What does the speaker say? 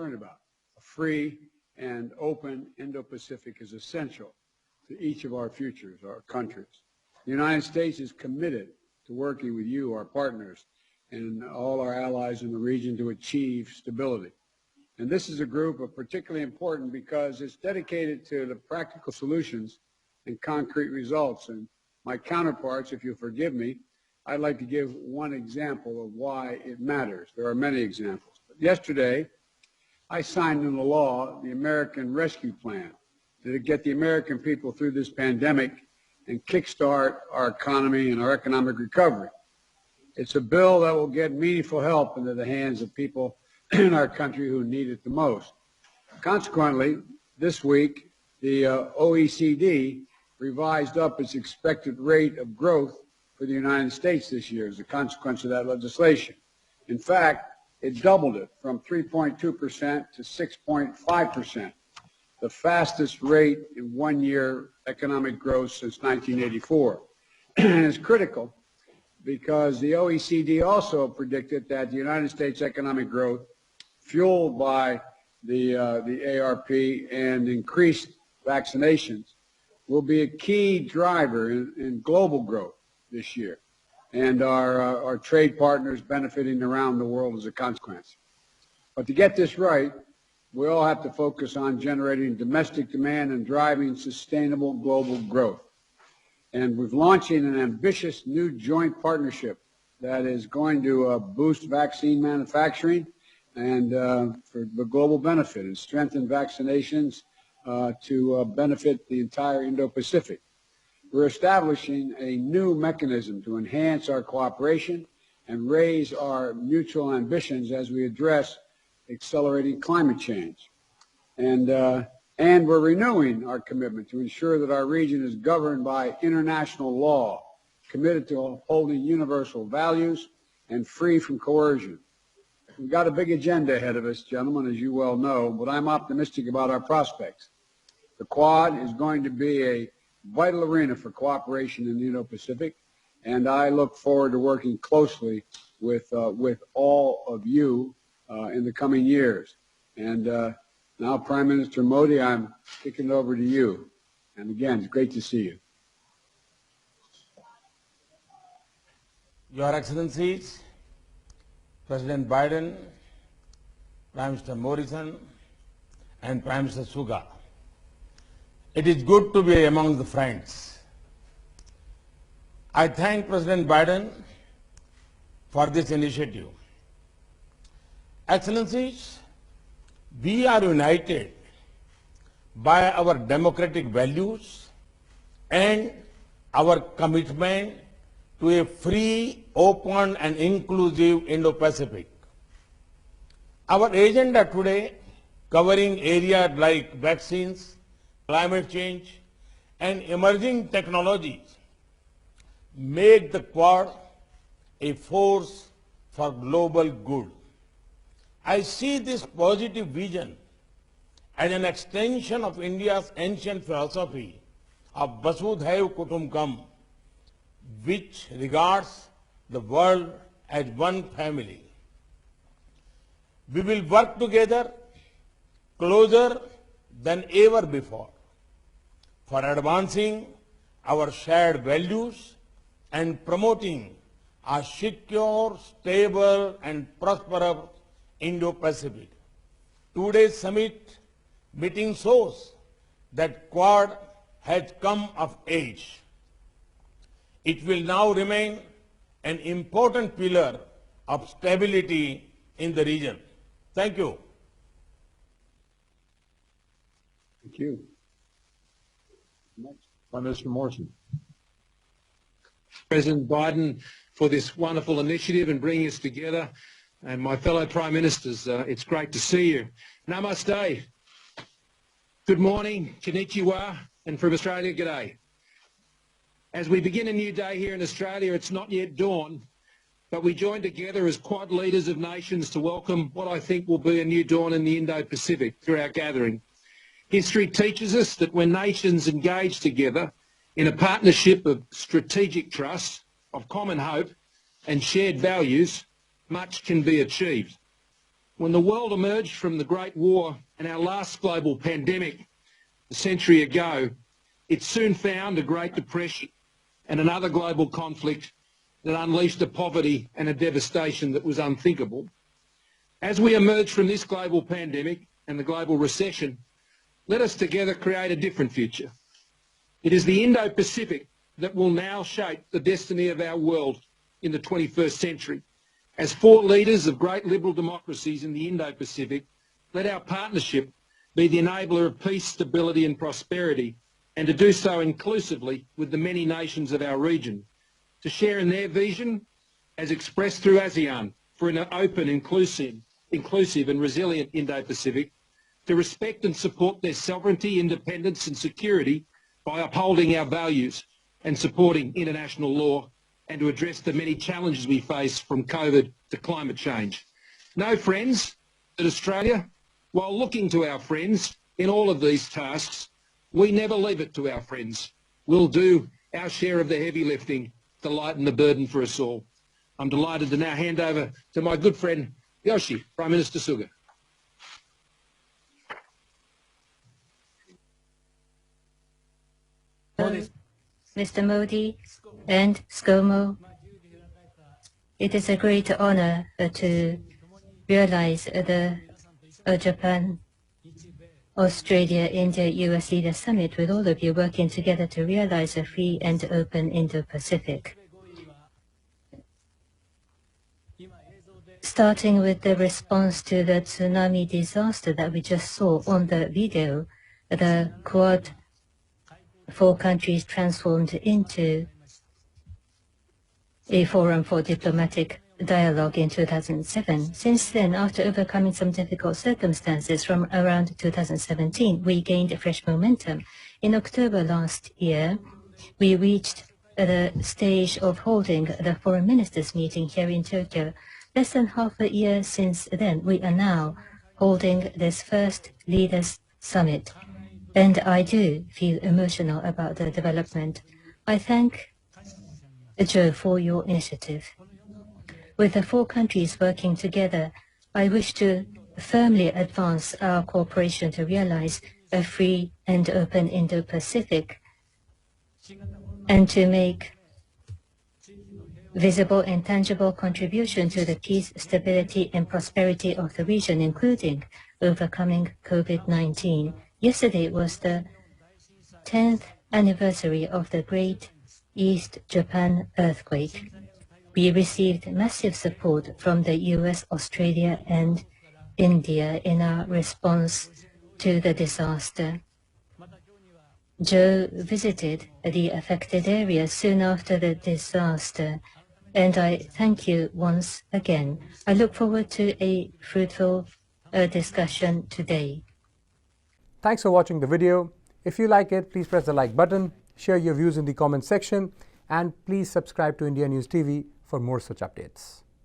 concerned about. A free and open Indo-Pacific is essential to each of our futures, our countries. The United States is committed to working with you, our partners, and all our allies in the region to achieve stability. And this is a group of particularly important because it's dedicated to the practical solutions and concrete results. And my counterparts, if you'll forgive me, I'd like to give one example of why it matters. There are many examples. But yesterday, I signed into law the American Rescue Plan to get the American people through this pandemic and kickstart our economy and our economic recovery. It's a bill that will get meaningful help into the hands of people in our country who need it the most. Consequently, this week, the OECD revised up its expected rate of growth for the United States this year as a consequence of that legislation. In fact, it doubled it from 3.2% to 6.5%, the fastest rate in one-year economic growth since 1984. And it's critical because the OECD also predicted that the United States economic growth, fueled by the ARP and increased vaccinations, will be a key driver in global growth this year, and our trade partners benefiting around the world as a consequence. But to get this right, we all have to focus on generating domestic demand and driving sustainable global growth. And we're launching an ambitious new joint partnership that is going to boost vaccine manufacturing and for the global benefit and strengthen vaccinations to benefit the entire Indo-Pacific. We're establishing a new mechanism to enhance our cooperation and raise our mutual ambitions as we address accelerating climate change. And we're renewing our commitment to ensure that our region is governed by international law, committed to upholding universal values and free from coercion. We've got a big agenda ahead of us, gentlemen, as you well know, but I'm optimistic about our prospects. The Quad is going to be a vital arena for cooperation in the Indo-Pacific, and I look forward to working closely with all of you in the coming years. And now, Prime Minister Modi, I'm kicking it over to you. And again, it's great to see you. Your Excellencies, President Biden, Prime Minister Morrison, and Prime Minister Suga, it is good to be among the friends. I thank President Biden for this initiative. Excellencies, we are united by our democratic values and our commitment to a free, open, and inclusive Indo-Pacific. Our agenda today, covering areas like vaccines, climate change, and emerging technologies, make the Quad a force for global good. I see this positive vision as an extension of India's ancient philosophy of Vasudhaiva Kutumbakam, which regards the world as one family. We will work together closer than ever before for advancing our shared values and promoting a secure, stable, and prosperous Indo-Pacific. Today's summit meeting shows that Quad has come of age. It will now remain an important pillar of stability in the region. Thank you. Thank you. Next, Prime Minister Morrison. President Biden for this wonderful initiative and bringing us together. And my fellow Prime Ministers, it's great to see you. Namaste. Good morning, konnichiwa, and from Australia, g'day. As we begin a new day here in Australia, it's not yet dawn, but we join together as Quad leaders of nations to welcome what I think will be a new dawn in the Indo-Pacific through our gathering. History teaches us that when nations engage together in a partnership of strategic trust, of common hope and shared values, much can be achieved. When the world emerged from the Great War and our last global pandemic a century ago, it soon found a Great Depression and another global conflict that unleashed a poverty and a devastation that was unthinkable. As we emerge from this global pandemic and the global recession, let us together create a different future. It is the Indo-Pacific that will now shape the destiny of our world in the 21st century. As four leaders of great liberal democracies in the Indo-Pacific, let our partnership be the enabler of peace, stability and prosperity, and to do so inclusively with the many nations of our region, to share in their vision as expressed through ASEAN for an open, inclusive and resilient Indo-Pacific, to respect and support their sovereignty, independence and security by upholding our values and supporting international law, and to address the many challenges we face from COVID to climate change. Know, friends, that Australia, while looking to our friends in all of these tasks, we never leave it to our friends. We'll do our share of the heavy lifting to lighten the burden for us all. I'm delighted to now hand over to my good friend Yoshi, Prime Minister Suga. Mr. Modi and ScoMo, it is a great honor to realize the Japan, Australia, India, US Leaders Summit with all of you working together to realize a free and open Indo-Pacific. Starting with the response to the tsunami disaster that we just saw on the video, the Quad four countries transformed into a forum for diplomatic dialogue in 2007. Since then, after overcoming some difficult circumstances from around 2017, we gained fresh momentum. In October last year, we reached the stage of holding the foreign ministers meeting here in Tokyo. Less than half a year since then, we are now holding this first leaders summit. And I do feel emotional about the development. I thank Joe for your initiative. With the four countries working together, I wish to firmly advance our cooperation to realize a free and open Indo-Pacific and to make visible and tangible contribution to the peace, stability and prosperity of the region, including overcoming COVID-19. Yesterday was the 10th anniversary of the Great East Japan earthquake. We received massive support from the US, Australia and India in our response to the disaster. Joe visited the affected areas soon after the disaster, and I thank you once again. I look forward to a fruitful discussion today. Thanks for watching the video. If you like it, please press the like button, share your views in the comment section, and please subscribe to India News TV for more such updates.